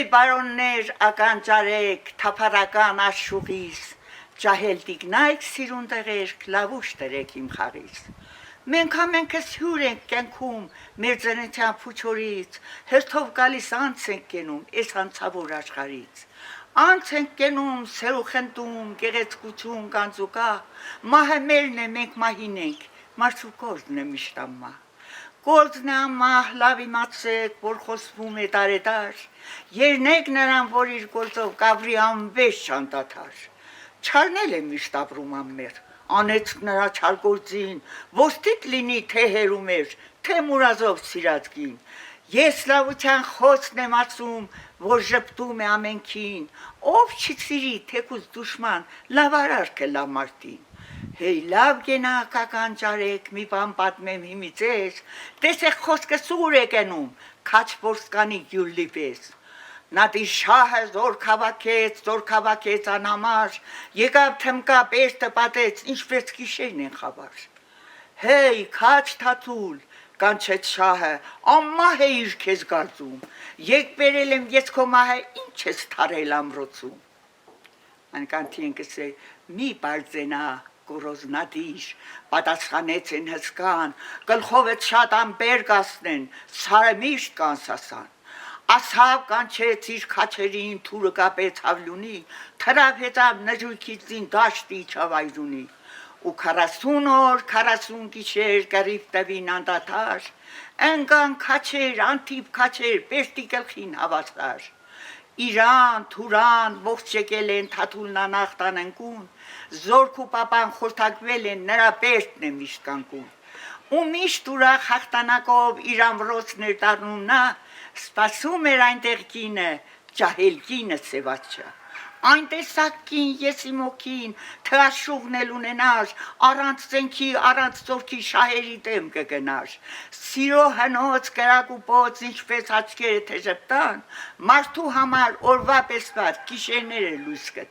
Հեյ բարոններ ականջարեք թափառական աշխուղիս, ջահել տիկնայք սիրուն տեղերք լավուշ դրեք իմ խաղից։ Մենք ամենքս հյուր ենք կենքում մեր ծննդյան փուչորից, հերթով գալիս անց ենք կենում այս անցավոր աշխարից։ Անց ենք կենում սերուխնդում գեղեցկություն կանձուկա, մահը մերն է մենք մահին ենք, մարդու կորձն է միշտ ամմա։ Կորձն է ամմահ լավ իմացեք, որ խոսվում է տարեդար, երնեք նրան, որ իր գործով կավրի անվեշ չանդադար։ Չարնել է միշտ ապրում ամմեր, անեց նրա չարգործին, ոստիկ լինի թե հերումեր, թե մուրազով սիրած կին։ Ես լավության խոսքն եմ ասում, որ ժպտում է ամենքին, ով չի սիրի թեկուզ դուշման, լավ արարք է լավ մարդին։ Հեյ լավ գենակ ականջարեք, մի բան պատմեմ հիմի ձեզ, տեսեք խոսքս ուր է կենում, քաչ որսկանի գյուլի պես։ Նատի շահը զոր քավաքեց անհամար, եկավ թմկա պերտը պատեց, ինչպես գիշերն են խավար։ Հեյ քաչ թաթուլ, կանչեց շահը, ամմահ է իր քեզ գարձում, եկ բերել եմ ես քո մահը, ինչ ես թարել ամրոցում։ Անկանթին կսե մի բարձենա գորոզնադիր, պատասխանեց են հսկան, գլխովդ շատ ամբեր կասնեն, սարը միշտ կանսասան։ Ասավ կանչեց իր քաչերին, թուրը կապեց հավլունի, թրավ հետավ նժույքից զին դաշտի չավայրունի։ Ու 40 օր, 40 գիշեր կռիվ տվին անդադար, ընկան քաչեր, անթիվ քաչեր, պերտի գլխին հավասար։ Իրան, թուրան, ողջ եկել են թաթուլն անախ տանենկուն, զորք ու պապան խորթակվել են, նրա պերտն է միշտ կանկուն։ Ու միշտ ուրախ հաղթանակով իր ամրոցն էր դառնում նա, սպասում էր այնտեղ կինը, ջահել կինը սևաչը։ Այն տեսակ կին ես իմ հոգին, թե աշխուղն էլ ունենար, առանց ծենքի, առանց ծորքի շահերի դեմ կգնար։ Սիրո հնոց կրակ ու պոծ, ինչպես աչքերը թե ժպտան, մարդու համար օրվա պես վատ գիշերները լույս կտան։